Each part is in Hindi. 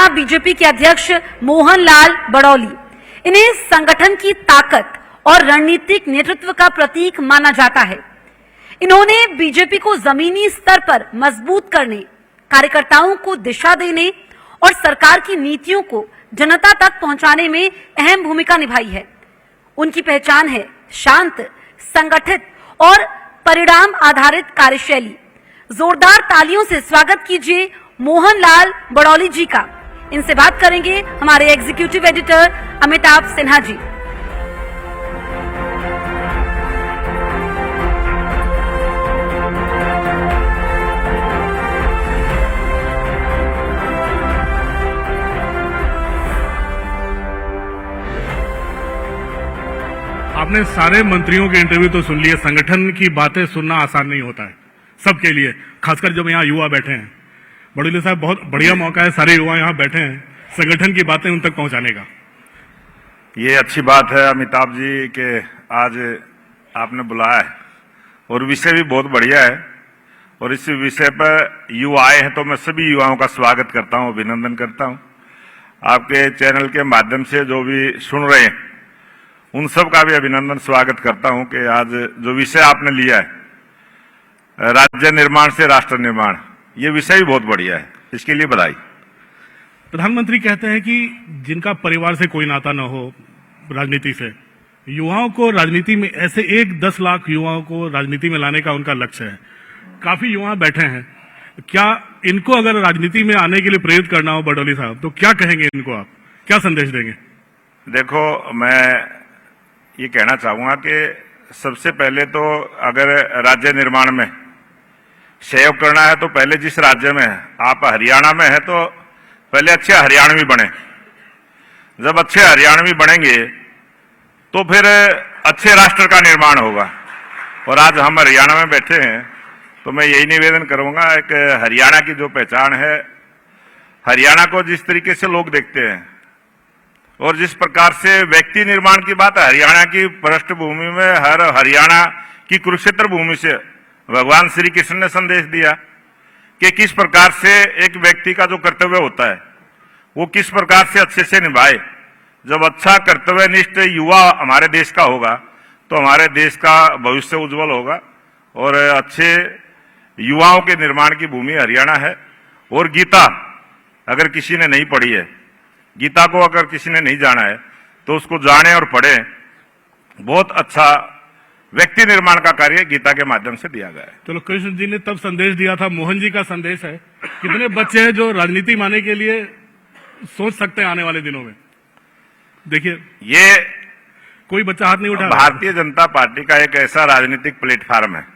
हरियाणा बीजेपी के अध्यक्ष मोहन लाल बड़ौली, इन्हें संगठन की ताकत और रणनीतिक नेतृत्व का प्रतीक माना जाता है। इन्होंने बीजेपी को जमीनी स्तर पर मजबूत करने, कार्यकर्ताओं को दिशा देने और सरकार की नीतियों को जनता तक पहुंचाने में अहम भूमिका निभाई है। उनकी पहचान है शांत, संगठित और परिणाम आधारित कार्यशैली। जोरदार तालियों से स्वागत कीजिए मोहन लाल बड़ौली जी का। इनसे बात करेंगे हमारे एग्जीक्यूटिव एडिटर अमिताभ सिन्हा जी। आपने सारे मंत्रियों के इंटरव्यू तो सुन लिए। संगठन की बातें सुनना आसान नहीं होता है सबके लिए, खासकर जब यहाँ युवा बैठे हैं। बड़ौली साहब, बहुत बढ़िया मौका है, सारे युवा यहाँ बैठे हैं, संगठन की बातें उन तक पहुंचाने का। ये अच्छी बात है अमिताभ जी कि आज आपने बुलाया है और विषय भी बहुत बढ़िया है और इस विषय पर युवा आए हैं तो मैं सभी युवाओं का स्वागत करता हूं, अभिनंदन करता हूं। आपके चैनल के माध्यम से जो भी सुन रहे हैं उन सब का भी अभिनंदन स्वागत करता हूं कि आज जो विषय आपने लिया है, राज्य निर्माण से राष्ट्र निर्माण, ये विषय भी बहुत बढ़िया है, इसके लिए बधाई। प्रधानमंत्री कहते हैं कि जिनका परिवार से कोई नाता न हो राजनीति से, युवाओं को राजनीति में, ऐसे 10 लाख युवाओं को राजनीति में लाने का उनका लक्ष्य है। काफी युवा बैठे हैं, क्या इनको अगर राजनीति में आने के लिए प्रेरित करना हो बड़ौली साहब, तो क्या कहेंगे इनको, आप क्या संदेश देंगे? देखो, मैं ये कहना चाहूंगा कि सबसे पहले तो अगर राज्य निर्माण में सहयोग करना है तो पहले जिस राज्य में है, आप हरियाणा में है तो पहले अच्छे हरियाणवी बने। जब अच्छे हरियाणवी बनेंगे तो फिर अच्छे राष्ट्र का निर्माण होगा। और आज हम हरियाणा में बैठे हैं तो मैं यही निवेदन करूंगा, एक हरियाणा की जो पहचान है, हरियाणा को जिस तरीके से लोग देखते हैं और जिस प्रकार से व्यक्ति निर्माण की बात है, हरियाणा की पृष्ठभूमि में, हर हरियाणा की कुरुक्षेत्र भूमि से भगवान श्री कृष्ण ने संदेश दिया कि किस प्रकार से एक व्यक्ति का जो कर्तव्य होता है वो किस प्रकार से अच्छे से निभाए। जब अच्छा कर्तव्यनिष्ठ युवा हमारे देश का होगा तो हमारे देश का भविष्य उज्जवल होगा और अच्छे युवाओं के निर्माण की भूमि हरियाणा है। और गीता अगर किसी ने नहीं पढ़ी है, गीता को अगर किसी ने नहीं जाना है तो उसको जाने और पढ़े। बहुत अच्छा व्यक्ति निर्माण का कार्य गीता के माध्यम से दिया गया है। चलो, कृष्ण जी ने तब संदेश दिया था, मोहन जी का संदेश है। कितने बच्चे हैं जो राजनीति में आने के लिए सोच सकते हैं आने वाले दिनों में? देखिए, ये कोई बच्चा हाथ नहीं उठा। भारतीय जनता पार्टी का एक ऐसा राजनीतिक प्लेटफॉर्म है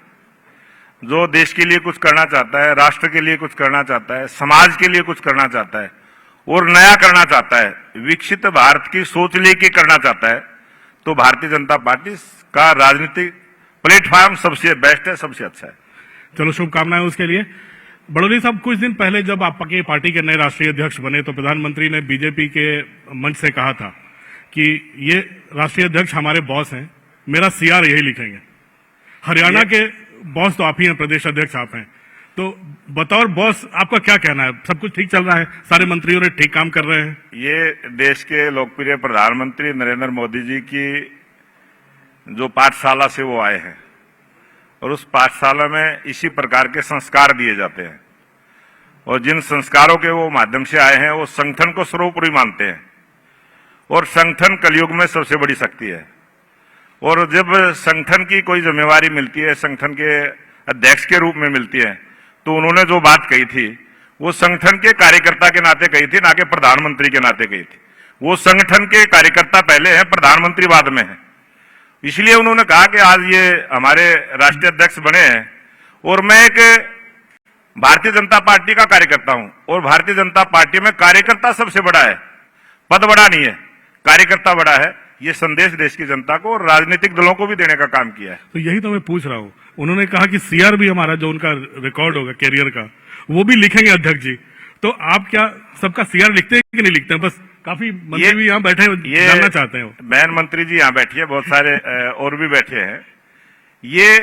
जो देश के लिए कुछ करना चाहता है, राष्ट्र के लिए कुछ करना चाहता है, समाज के लिए कुछ करना चाहता है और नया करना चाहता है, विकसित भारत की सोच लेके करना चाहता है। तो भारतीय जनता पार्टी का राजनीतिक प्लेटफॉर्म सबसे बेस्ट है, सबसे अच्छा है। चलो, शुभकामनाएं उसके लिए। बड़ौली साहब, कुछ दिन पहले जब आपके पार्टी के नए राष्ट्रीय अध्यक्ष बने तो प्रधानमंत्री ने बीजेपी के मंच से कहा था कि ये राष्ट्रीय अध्यक्ष हमारे बॉस हैं, मेरा सीआर यही लिखेंगे। हरियाणा के बॉस तो आप ही हैं, प्रदेश अध्यक्ष आप हैं, तो बतौर बॉस आपका क्या कहना है? सब कुछ ठीक चल रहा है, सारे मंत्रियों ने ठीक काम कर रहे हैं? ये देश के लोकप्रिय प्रधानमंत्री नरेंद्र मोदी जी की जो पाठशाला से वो आए हैं और उस पाठशाला में इसी प्रकार के संस्कार दिए जाते हैं और जिन संस्कारों के वो माध्यम से आए हैं वो संगठन को सर्वोपरि मानते हैं और संगठन कलयुग में सबसे बड़ी शक्ति है। और जब संगठन की कोई जिम्मेवारी मिलती है, संगठन के अध्यक्ष के रूप में मिलती है, तो उन्होंने जो बात कही थी वो संगठन के कार्यकर्ता के नाते कही थी, ना कि प्रधानमंत्री के नाते कही थी। वो संगठन के कार्यकर्ता पहले हैं, प्रधानमंत्री बाद में है। इसलिए उन्होंने कहा कि आज ये हमारे राष्ट्रीय अध्यक्ष बने हैं और मैं एक भारतीय जनता पार्टी का कार्यकर्ता हूं और भारतीय जनता पार्टी में कार्यकर्ता सबसे बड़ा है, पद बड़ा नहीं है, कार्यकर्ता बड़ा है। ये संदेश देश की जनता को और राजनीतिक दलों को भी देने का काम किया है। तो यही तो मैं पूछ रहा हूँ। उन्होंने कहा कि सीआर भी हमारा जो उनका रिकॉर्ड होगा कैरियर का, वो भी लिखेंगे अध्यक्ष जी। तो आप क्या सबका सीआर लिखते हैं कि नहीं लिखते हैं? बस काफी मंत्री भी यहाँ बैठे हैं, जानना चाहते हैं। बहन मंत्री जी यहाँ बैठी है, बहुत सारे और भी बैठे हैं। ये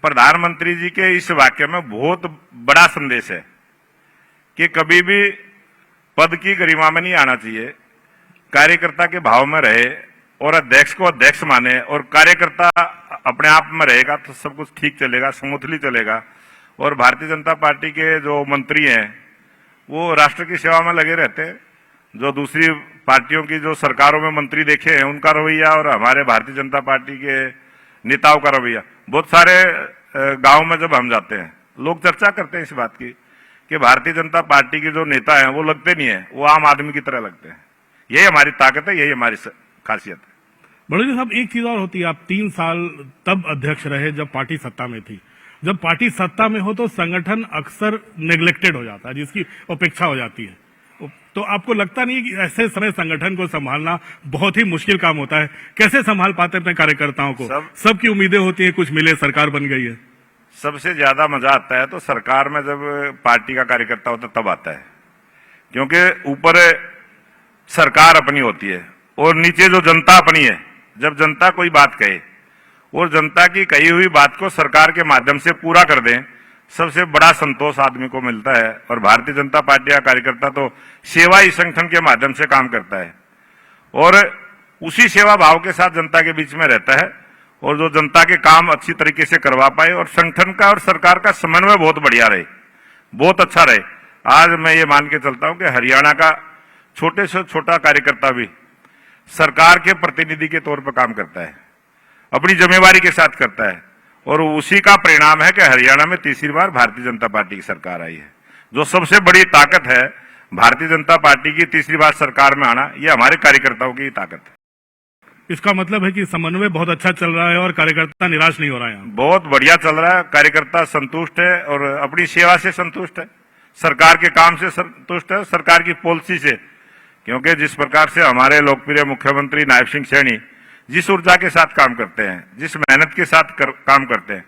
प्रधानमंत्री जी के इस वाक्य में बहुत बड़ा संदेश है कि कभी भी पद की गरिमा में नहीं आना चाहिए, कार्यकर्ता के भाव में रहे और अध्यक्ष को अध्यक्ष माने, और कार्यकर्ता अपने आप में रहेगा तो सब कुछ ठीक चलेगा, स्मूथली चलेगा। और भारतीय जनता पार्टी के जो मंत्री हैं वो राष्ट्र की सेवा में लगे रहते हैं। जो दूसरी पार्टियों की जो सरकारों में मंत्री देखे हैं उनका रवैया और हमारे भारतीय जनता पार्टी के नेताओं का रवैया, बहुत सारे गांव में जब हम जाते हैं लोग चर्चा करते हैं इस बात की कि भारतीय जनता पार्टी के जो नेता हैं वो लगते नहीं है, वो आम आदमी की तरह लगते हैं। यही हमारी ताकत है, यही हमारी खासियत है। बड़ोली साहब, एक चीज और होती है, आप 3 साल तब अध्यक्ष रहे जब पार्टी सत्ता में थी। जब पार्टी सत्ता में हो तो संगठन अक्सर नेग्लेक्टेड हो जाता है, जिसकी उपेक्षा हो जाती है। तो आपको लगता नहीं कि ऐसे समय संगठन को संभालना बहुत ही मुश्किल काम होता है? कैसे संभाल पाते अपने कार्यकर्ताओं को? सबकी उम्मीदें होती है, कुछ मिले, सरकार बन गई है। सबसे ज्यादा मजा आता है तो सरकार में जब पार्टी का कार्यकर्ता होता तब आता है, क्योंकि ऊपर सरकार अपनी होती है और नीचे जो जनता अपनी है। जब जनता कोई बात कहे और जनता की कही हुई बात को सरकार के माध्यम से पूरा कर दें, सबसे बड़ा संतोष आदमी को मिलता है। और भारतीय जनता पार्टी का कार्यकर्ता तो सेवा ही संगठन के माध्यम से काम करता है और उसी सेवा भाव के साथ जनता के बीच में रहता है, और जो जनता के काम अच्छी तरीके से करवा पाए और संगठन का और सरकार का समन्वय बहुत बढ़िया रहे, बहुत अच्छा रहे। आज मैं ये मान के चलता हूं कि हरियाणा का छोटे से छोटा कार्यकर्ता भी सरकार के प्रतिनिधि के तौर पर काम करता है, अपनी जिम्मेवारी के साथ करता है, और उसी का परिणाम है कि हरियाणा में तीसरी बार भारतीय जनता पार्टी की सरकार आई है। जो सबसे बड़ी ताकत है भारतीय जनता पार्टी की तीसरी बार सरकार में आना, यह हमारे कार्यकर्ताओं की ताकत है। इसका मतलब है कि समन्वय बहुत अच्छा चल रहा है और कार्यकर्ता निराश नहीं हो रहा है। बहुत बढ़िया चल रहा है, कार्यकर्ता संतुष्ट है और अपनी सेवा से संतुष्ट है, सरकार के काम से संतुष्ट है, सरकार की पॉलिसी से। क्योंकि जिस प्रकार से हमारे लोकप्रिय मुख्यमंत्री नायब सिंह सैनी जिस ऊर्जा के साथ काम करते हैं, जिस मेहनत के साथ काम करते हैं,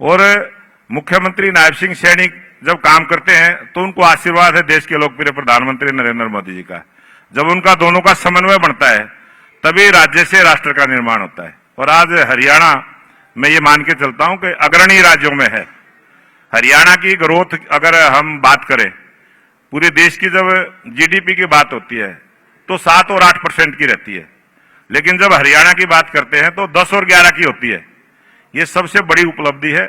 और मुख्यमंत्री नायब सिंह सैनी जब काम करते हैं तो उनको आशीर्वाद है देश के लोकप्रिय प्रधानमंत्री नरेंद्र मोदी जी का। जब उनका दोनों का समन्वय बनता है तभी राज्य से राष्ट्र का निर्माण होता है। और आज हरियाणा, मैं ये मान के चलता हूं कि अग्रणी राज्यों में है। हरियाणा की ग्रोथ अगर हम बात करें, पूरे देश की जब जीडीपी की बात होती है तो 7 और 8% की रहती है, लेकिन जब हरियाणा की बात करते हैं तो 10 और 11 की होती है। ये सबसे बड़ी उपलब्धि है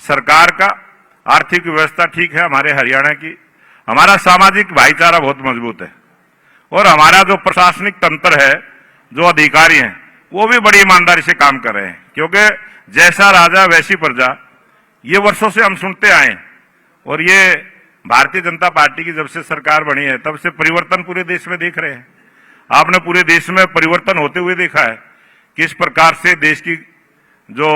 सरकार का। आर्थिक व्यवस्था ठीक है हमारे हरियाणा की, हमारा सामाजिक भाईचारा बहुत मजबूत है, और हमारा जो प्रशासनिक तंत्र है, जो अधिकारी हैं, वो भी बड़ी ईमानदारी से काम कर रहे हैं। क्योंकि जैसा राजा वैसी प्रजा, ये वर्षों से हम सुनते आए, और ये भारतीय जनता पार्टी की जब से सरकार बनी है तब से परिवर्तन पूरे देश में देख रहे हैं। आपने पूरे देश में परिवर्तन होते हुए देखा है, किस प्रकार से देश की जो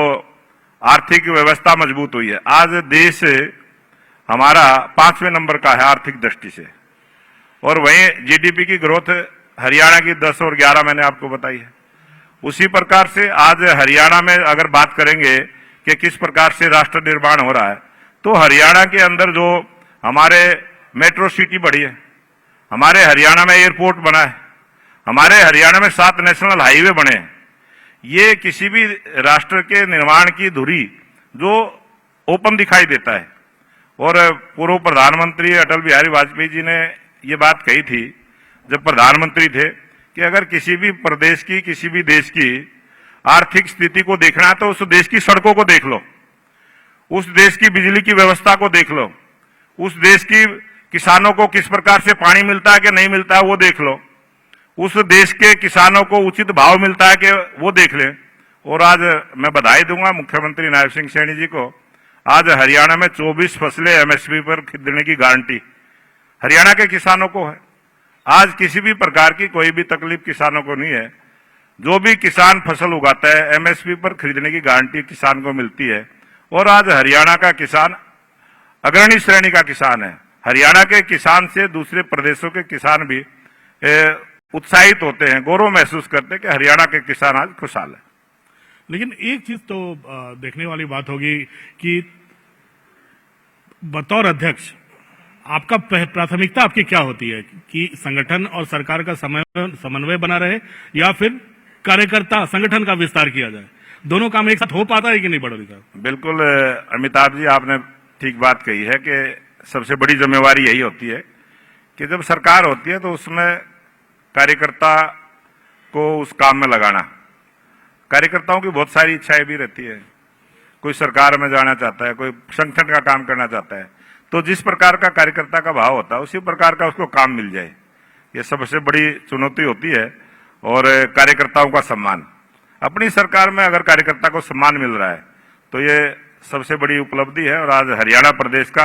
आर्थिक व्यवस्था मजबूत हुई है। आज देश हमारा 5वें नंबर का है आर्थिक दृष्टि से, और वहीं जीडीपी की ग्रोथ हरियाणा की 10 और 11 मैंने आपको बताई है। उसी प्रकार से आज हरियाणा में अगर बात करेंगे कि किस प्रकार से राष्ट्र निर्माण हो रहा है, तो हरियाणा के अंदर जो हमारे मेट्रो सिटी बढ़ी है, हमारे हरियाणा में एयरपोर्ट बना है, हमारे हरियाणा में 7 नेशनल हाईवे बने हैं। ये किसी भी राष्ट्र के निर्माण की धुरी जो ओपन दिखाई देता है। और पूर्व प्रधानमंत्री अटल बिहारी वाजपेयी जी ने ये बात कही थी जब प्रधानमंत्री थे कि अगर किसी भी प्रदेश की, किसी भी देश की आर्थिक स्थिति को देखना है तो उस देश की सड़कों को देख लो, उस देश की बिजली की व्यवस्था को देख लो, उस देश की किसानों को किस प्रकार से पानी मिलता है कि नहीं मिलता है वो देख लो, उस देश के किसानों को उचित भाव मिलता है कि वो देख लें। और आज मैं बधाई दूंगा मुख्यमंत्री नायब सिंह सैनी जी को, आज हरियाणा में 24 फसलें एमएसपी पर खरीदने की गारंटी हरियाणा के किसानों को है। आज किसी भी प्रकार की कोई भी तकलीफ किसानों को नहीं है। जो भी किसान फसल उगाता है एमएसपी पर खरीदने की गारंटी किसान को मिलती है। और आज हरियाणा का किसान अग्रणी श्रेणी का किसान है। हरियाणा के किसान से दूसरे प्रदेशों के किसान भी उत्साहित होते हैं, गौरव महसूस करते हैं कि हरियाणा के किसान आज खुशहाल है। लेकिन एक चीज तो देखने वाली बात होगी कि बतौर अध्यक्ष आपका प्राथमिकता आपकी क्या होती है कि संगठन और सरकार का समन्वय बना रहे या फिर कार्यकर्ता संगठन का विस्तार किया जाए? दोनों काम एक साथ हो पाता है कि नहीं बड़ोली साहब? बिल्कुल अमिताभ जी, आपने ठीक बात कही है कि सबसे बड़ी जिम्मेवारी यही होती है कि जब सरकार होती है तो उसमें कार्यकर्ता को उस काम में लगाना, कार्यकर्ताओं की बहुत सारी इच्छाएं भी रहती है, कोई सरकार में जाना चाहता है, कोई संगठन का काम करना चाहता है, तो जिस प्रकार का कार्यकर्ता का भाव होता है उसी प्रकार का उसको काम मिल जाए, ये सबसे बड़ी चुनौती होती है। और कार्यकर्ताओं का सम्मान, अपनी सरकार में अगर कार्यकर्ता को सम्मान मिल रहा है तो ये सबसे बड़ी उपलब्धि है। और आज हरियाणा प्रदेश का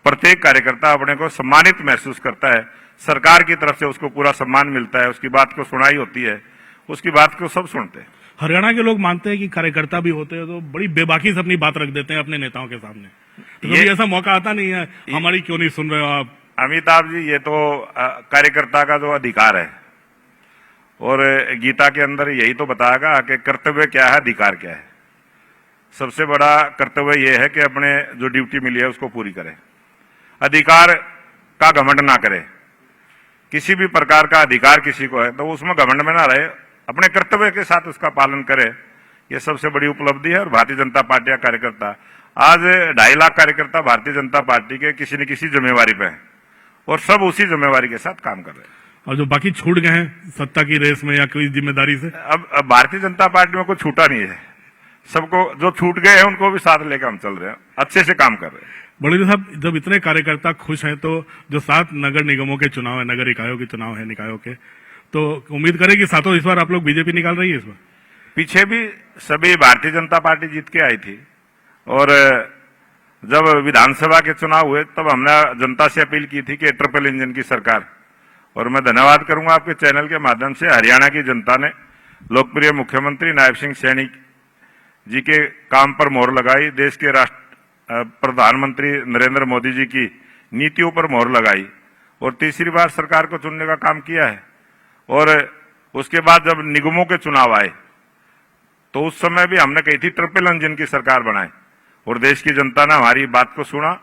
प्रत्येक कार्यकर्ता अपने को सम्मानित महसूस करता है, सरकार की तरफ से उसको पूरा सम्मान मिलता है, उसकी बात को सुनाई होती है, उसकी बात को सब सुनते हैं। हरियाणा के लोग मानते हैं कि कार्यकर्ता भी होते हैं तो बड़ी बेबाकी से अपनी बात रख देते हैं अपने नेताओं के सामने, तो कभी ऐसा मौका आता नहीं है हमारी क्यों नहीं सुन रहे हो आप? अमिताभ जी, ये तो कार्यकर्ता का जो अधिकार है, और गीता के अंदर यही तो बताएगा कि कर्तव्य क्या है, अधिकार क्या है। सबसे बड़ा कर्तव्य यह है कि अपने जो ड्यूटी मिली है उसको पूरी करें, अधिकार का घमंड ना करे। किसी भी प्रकार का अधिकार किसी को है तो उसमें घमंड में ना रहे, अपने कर्तव्य के साथ उसका पालन करे, ये सबसे बड़ी उपलब्धि है। और भारतीय जनता पार्टी का कार्यकर्ता, आज 2.5 लाख कार्यकर्ता भारतीय जनता पार्टी के किसी न किसी जिम्मेवारी पे हैं और सब उसी जिम्मेवारी के साथ काम कर रहे हैं। और जो बाकी छूट गए हैं सत्ता की रेस में या कोई जिम्मेदारी से, अब भारतीय जनता पार्टी में कोई छूटा नहीं है, सबको जो छूट गए हैं उनको भी साथ लेकर हम चल रहे हैं, अच्छे से काम कर रहे हैं। बड़ोली साहब, जब इतने कार्यकर्ता खुश हैं तो जो 7 नगर निगमों के चुनाव है, नगर इकाइयों के चुनाव है, निकायों के, तो उम्मीद करें कि सातों इस बार आप लोग बीजेपी निकाल रही है इस बार? पीछे भी सभी भारतीय जनता पार्टी जीत के आई थी, और जब विधानसभा के चुनाव हुए तब हमने जनता से अपील की थी कि ट्रिपल इंजन की सरकार, और मैं धन्यवाद करूंगा आपके चैनल के माध्यम से, हरियाणा की जनता ने लोकप्रिय मुख्यमंत्री नायब सिंह सैनी जी के काम पर मोहर लगाई, देश के प्रधानमंत्री नरेंद्र मोदी जी की नीतियों पर मोहर लगाई और तीसरी बार सरकार को चुनने का काम किया है। और उसके बाद जब निगमों के चुनाव आए तो उस समय भी हमने कही थी ट्रिपल इंजन की सरकार बनाए, और देश की जनता ने हमारी बात को सुना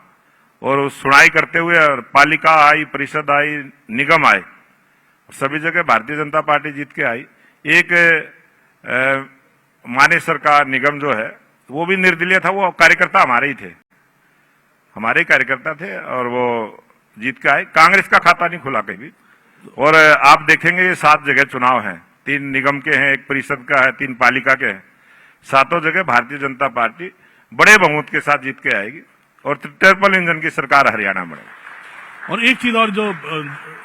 और सुनाई करते हुए पालिका आई, परिषद आई, निगम आए, सभी जगह भारतीय जनता पार्टी जीत के आई। एक माने सरकार निगम जो है वो भी निर्दलीय था, वो कार्यकर्ता हमारे ही थे, हमारे कार्यकर्ता थे और वो जीत के आए। कांग्रेस का खाता नहीं खुला कहीं भी, और आप देखेंगे ये 7 जगह चुनाव हैं, 3 निगम के हैं, 1 परिषद का है, 3 पालिका के हैं, 7 जगह भारतीय जनता पार्टी बड़े बहुमत के साथ जीत के आएगी और ट्रिपल इंजन की सरकार हरियाणा में। और एक चीज और, जो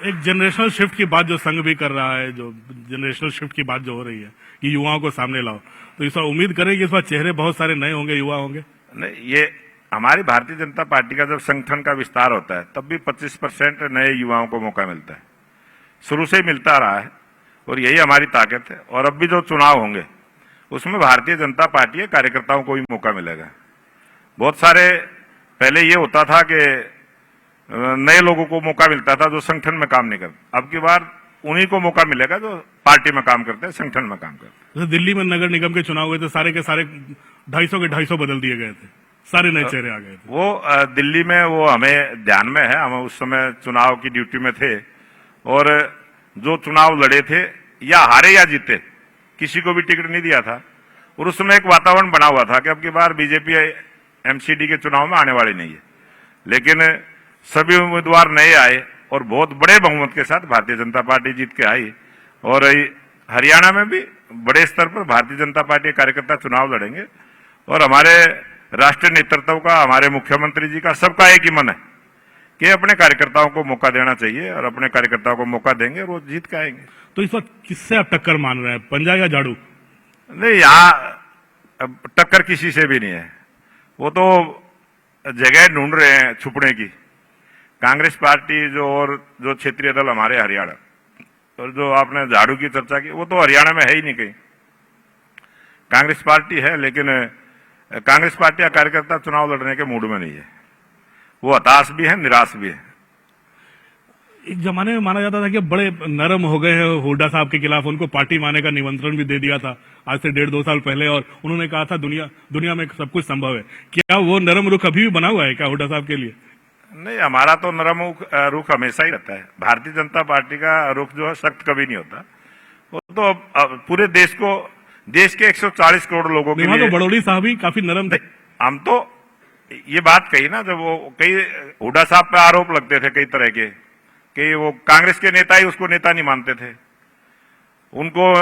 एक जनरेशनल शिफ्ट की बात जो संघ भी कर रहा है, जो जनरेशनल शिफ्ट की बात जो हो रही है कि युवाओं को सामने लाओ, तो इस बार उम्मीद करें कि इस बार चेहरे बहुत सारे नए होंगे, युवा होंगे? नहीं, ये हमारी भारतीय जनता पार्टी का जब संगठन का विस्तार होता है तब भी 25% नए युवाओं को मौका मिलता है, शुरू से ही मिलता रहा है और यही हमारी ताकत है। और अब भी जो चुनाव होंगे उसमें भारतीय जनता पार्टी के कार्यकर्ताओं को भी मौका मिलेगा। बहुत सारे पहले ये होता था कि नए लोगों को मौका मिलता था जो संगठन में काम नहीं करते, अब की बार उन्हीं को मौका मिलेगा जो पार्टी में काम करते हैं, संगठन में काम करते हैं। जैसे दिल्ली में नगर निगम के चुनाव हुए थे, सारे के सारे 250 के 250 बदल दिए गए थे, सारे नए चेहरे आ गए थे। वो दिल्ली में वो हमें ध्यान में है, हम उस समय चुनाव की ड्यूटी में थे और जो चुनाव लड़े थे या हारे या जीते किसी को भी टिकट नहीं दिया था, और उस समय एक वातावरण बना हुआ था कि अब की बार बीजेपी एमसीडी के चुनाव में आने वाली नहीं है, लेकिन सभी उम्मीदवार नए आए और बहुत बड़े बहुमत के साथ भारतीय जनता पार्टी जीत के आई। और हरियाणा में भी बड़े स्तर पर भारतीय जनता पार्टी के कार्यकर्ता चुनाव लड़ेंगे और हमारे राष्ट्रीय नेतृत्व का, हमारे मुख्यमंत्री जी का, सबका एक ही मन है कि अपने कार्यकर्ताओं को मौका देना चाहिए और अपने कार्यकर्ताओं को मौका देंगे और वो जीत के आएंगे। तो इस वक्त किससे आप टक्कर मान रहे हैं, पंजा या झाड़ू? नहीं, यहाँ टक्कर किसी से भी नहीं है, वो तो जगह ढूंढ रहे हैं छुपने की। कांग्रेस पार्टी जो और जो क्षेत्रीय दल हमारे हरियाणा, और जो आपने झाड़ू की चर्चा की, वो तो हरियाणा में है ही नहीं कहीं। कांग्रेस पार्टी है लेकिन कांग्रेस पार्टी का कार्यकर्ता चुनाव लड़ने के मूड में नहीं है, वो हताश भी है, निराश भी है। एक जमाने में माना जाता था कि बड़े नरम हो गए हैं हुड्डा साहब के खिलाफ, उनको पार्टी में आने का निमंत्रण भी दे दिया था आज से 1.5-2 साल पहले, और उन्होंने कहा था दुनिया में सब कुछ संभव है। क्या वो नरम रुख अभी भी बना हुआ है क्या हुड्डा साहब के लिए? नहीं, हमारा तो नरम रुख हमेशा ही रहता है। भारतीय जनता पार्टी का रुख जो है सख्त कभी नहीं होता। वो तो पूरे देश को, देश के 140 करोड़ लोगों के लिए। तो बड़ौली साहब ही काफी नरम थे। हम तो ये बात कही ना, जब वो कई हुड्डा साहब पे आरोप लगते थे कई तरह के, कि वो कांग्रेस के नेता ही उसको नेता नहीं मानते थे। उनको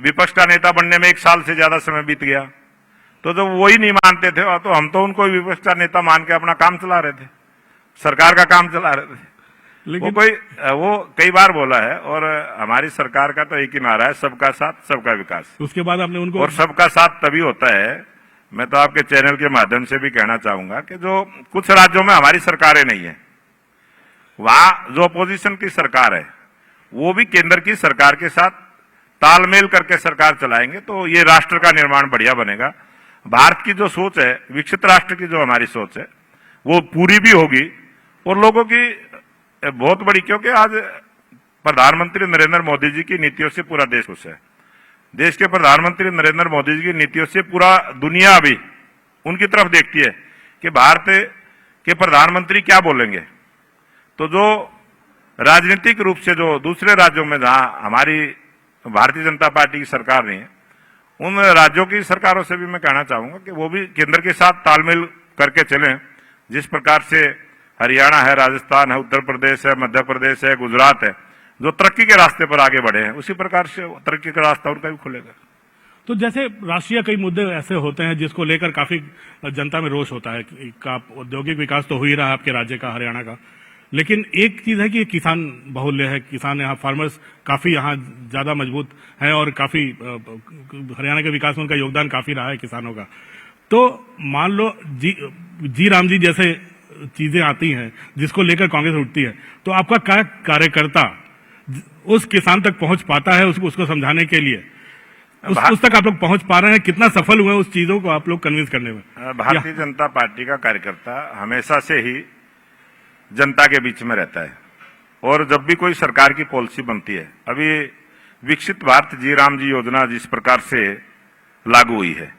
विपक्ष का नेता बनने में 1 साल से ज्यादा समय बीत गया। तो जब वो ही नहीं मानते थे तो हम तो उनको विपक्ष का नेता मान के अपना काम चला रहे थे, सरकार का काम चला रहे थे। लेकिन वो कई बार बोला है, और हमारी सरकार का तो एक ही नारा है, सबका साथ सबका विकास। उसके बाद आपने उनको, और सबका साथ तभी होता है, मैं तो आपके चैनल के माध्यम से भी कहना चाहूंगा कि जो कुछ राज्यों में हमारी सरकारें नहीं है, वहां जो अपोजिशन की सरकार है वो भी केंद्र की सरकार के साथ तालमेल करके सरकार चलाएंगे तो ये राष्ट्र का निर्माण बढ़िया बनेगा। भारत की जो सोच है, विकसित राष्ट्र की जो हमारी सोच है, वो पूरी भी होगी। और लोगों की बहुत बड़ी, क्योंकि आज प्रधानमंत्री नरेंद्र मोदी जी की नीतियों से पूरा देश खुश है। देश के प्रधानमंत्री नरेंद्र मोदी जी की नीतियों से पूरा दुनिया अभी उनकी तरफ देखती है कि भारत के प्रधानमंत्री क्या बोलेंगे। तो जो राजनीतिक रूप से जो दूसरे राज्यों में जहां हमारी भारतीय जनता पार्टी की सरकार नहीं है, उन राज्यों की सरकारों से भी मैं कहना चाहूंगा कि वो भी केंद्र के साथ तालमेल करके चलें। जिस प्रकार से हरियाणा है, राजस्थान है, उत्तर प्रदेश है, मध्य प्रदेश है, गुजरात है, जो तरक्की के रास्ते पर आगे बढ़े हैं, उसी प्रकार से तरक्की का रास्ता उनका भी खुलेगा। तो जैसे राष्ट्रीय कई मुद्दे ऐसे होते हैं जिसको लेकर काफी जनता में रोष होता है कि औद्योगिक विकास तो हो ही रहा है आपके राज्य का, हरियाणा का, लेकिन एक चीज है कि किसान बहुल्य है, किसान यहाँ फार्मर्स काफी यहाँ ज्यादा मजबूत है और काफी हरियाणा के विकास में उनका योगदान काफी रहा है किसानों का। तो मान लो जी राम जी जैसे चीजें आती हैं जिसको लेकर कांग्रेस उठती है, तो आपका क्या कार्यकर्ता उस किसान तक पहुंच पाता है उसको समझाने के लिए? उस तक आप लोग पहुंच पा रहे हैं? कितना सफल हुए उस चीजों को आप लोग कन्विंस करने में? भारतीय जनता पार्टी का कार्यकर्ता हमेशा से ही जनता के बीच में रहता है, और जब भी कोई सरकार की पॉलिसी बनती है, अभी विकसित भारत जी राम जी योजना जिस प्रकार से लागू हुई है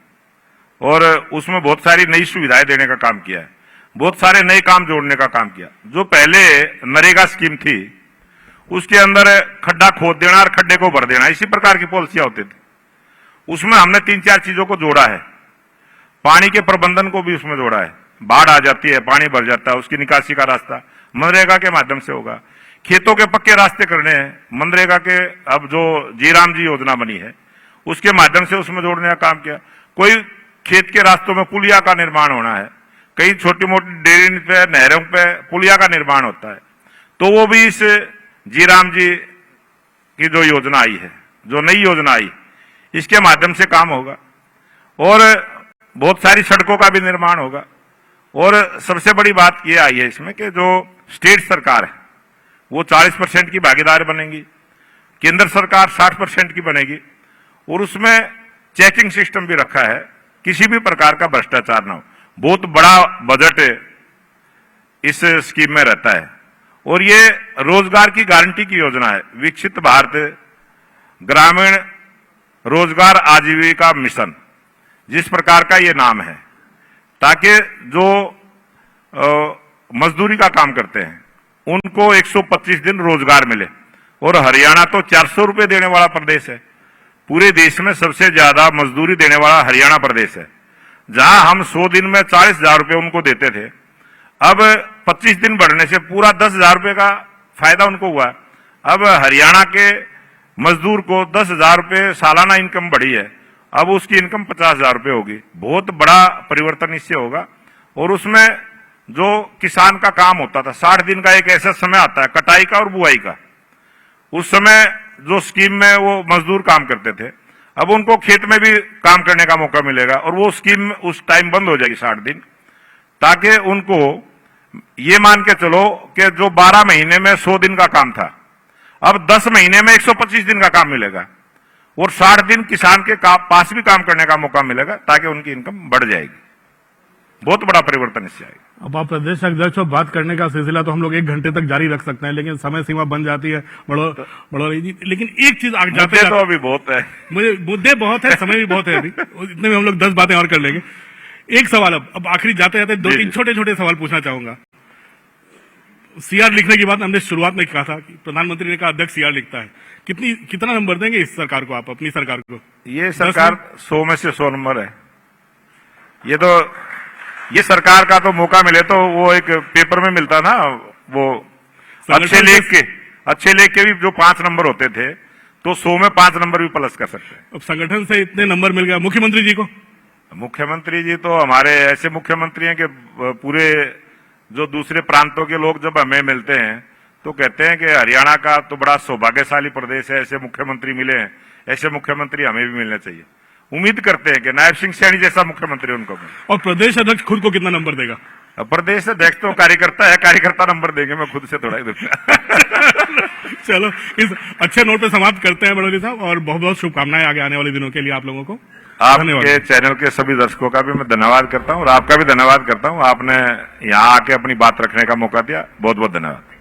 और उसमें बहुत सारी नई सुविधाएं देने का काम किया है, बहुत सारे नए काम जोड़ने का काम किया। जो पहले नरेगा स्कीम थी उसके अंदर खड्डा खोद देना और खड्डे को भर देना, इसी प्रकार की पॉलिसियां होती थी। उसमें हमने 3-4 चीजों को जोड़ा है। पानी के प्रबंधन को भी उसमें जोड़ा है। बाढ़ आ जाती है, पानी भर जाता है, उसकी निकासी का रास्ता मनरेगा के माध्यम से होगा। खेतों के पक्के रास्ते करने हैं, मनरेगा के अब जो जी राम जी योजना बनी है उसके माध्यम से उसमें जोड़ने का काम किया। कोई खेत के रास्तों में पुलिया का निर्माण होना है, कई छोटी मोटी डेयरी पे, नहरों पे पुलिया का निर्माण होता है, तो वो भी इस जी राम जी की जो योजना आई है, जो नई योजना आई, इसके माध्यम से काम होगा। और बहुत सारी सड़कों का भी निर्माण होगा। और सबसे बड़ी बात यह आई है इसमें कि जो स्टेट सरकार है वो 40% की भागीदार बनेगी, केंद्र सरकार 60% की बनेगी, और उसमें चेकिंग सिस्टम भी रखा है, किसी भी प्रकार का भ्रष्टाचार ना हो। बहुत बड़ा बजट इस स्कीम में रहता है, और ये रोजगार की गारंटी की योजना है। विकसित भारत ग्रामीण रोजगार आजीविका मिशन जिस प्रकार का ये नाम है, ताकि जो मजदूरी का काम करते हैं उनको 125 दिन रोजगार मिले। और हरियाणा तो 400 रुपए देने वाला प्रदेश है, पूरे देश में सबसे ज्यादा मजदूरी देने वाला हरियाणा प्रदेश है। जहां हम 100 दिन में 40,000 रुपए उनको देते थे, अब 25 दिन बढ़ने से पूरा 10,000 रुपए का फायदा उनको हुआ। अब हरियाणा के मजदूर को 10,000 रुपए सालाना इनकम बढ़ी है, अब उसकी इनकम 50,000 रुपए होगी। बहुत बड़ा परिवर्तन इससे होगा। और उसमें जो किसान का काम होता था, 60 दिन का एक ऐसा समय आता है कटाई का और बुआई का, उस समय जो स्कीम में वो मजदूर काम करते थे, अब उनको खेत में भी काम करने का मौका मिलेगा, और वो स्कीम उस टाइम बंद हो जाएगी 60 दिन, ताकि उनको ये मान के चलो कि जो 12 महीने में 100 दिन का काम था, अब 10 महीने में 125 दिन का काम मिलेगा, और 60 दिन किसान के पास भी काम करने का मौका मिलेगा, ताकि उनकी इनकम बढ़ जाएगी। बहुत बड़ा परिवर्तन इससे आएगा। अब आप प्रदेश अध्यक्ष और बात करने का सिलसिला तो हम लोग 1 घंटे तक जारी रख सकते हैं, लेकिन समय सीमा बन जाती है बड़ोली जी। लेकिन एक चीज आगे जाते तो अभी बहुत है, मुझे मुद्दे बहुत है, समय भी बहुत है, अभी इतने में हम लोग 10 बातें और कर लेंगे। एक सवाल अब आखिरी जाते जाते 2-3 छोटे-छोटे सवाल पूछना चाहूंगा। सीआर लिखने की बात हमने शुरुआत में कहा था कि प्रधानमंत्री ने कहा अध्यक्ष सीआर लिखता है। कितना नंबर देंगे इस सरकार को आप, अपनी सरकार को? ये सरकार 100 में से 100 नंबर है। ये सरकार का तो मौका मिले तो वो एक पेपर में मिलता ना, वो अच्छे लेख के अच्छे लेख के भी जो 5 नंबर होते थे तो 100 में 5 नंबर भी प्लस कर सकते हैं। अब संगठन से इतने नंबर मिल गया मुख्यमंत्री जी को। मुख्यमंत्री जी तो हमारे ऐसे मुख्यमंत्री हैं कि पूरे जो दूसरे प्रांतों के लोग जब हमें मिलते हैं तो कहते हैं कि हरियाणा का तो बड़ा सौभाग्यशाली प्रदेश है, ऐसे मुख्यमंत्री मिले हैं, ऐसे मुख्यमंत्री हमें भी मिलने चाहिए। उम्मीद करते हैं कि नायब सिंह सैनी जैसा मुख्यमंत्री उनको मिले। और प्रदेश अध्यक्ष खुद को कितना नंबर देगा? अब प्रदेश अध्यक्ष तो कार्यकर्ता है, कार्यकर्ता नंबर देंगे, मैं खुद से थोड़ा ही दूंगा। चलो इस अच्छे नोट पे समाप्त करते हैं बड़ौली साहब, और बहुत बहुत शुभकामनाएं आगे आने वाले दिनों के लिए आप लोगों को। आपके चैनल के सभी दर्शकों का भी मैं धन्यवाद करता हूं और आपका भी धन्यवाद करता हूं। आपने यहाँ आके अपनी बात रखने का मौका दिया, बहुत बहुत धन्यवाद।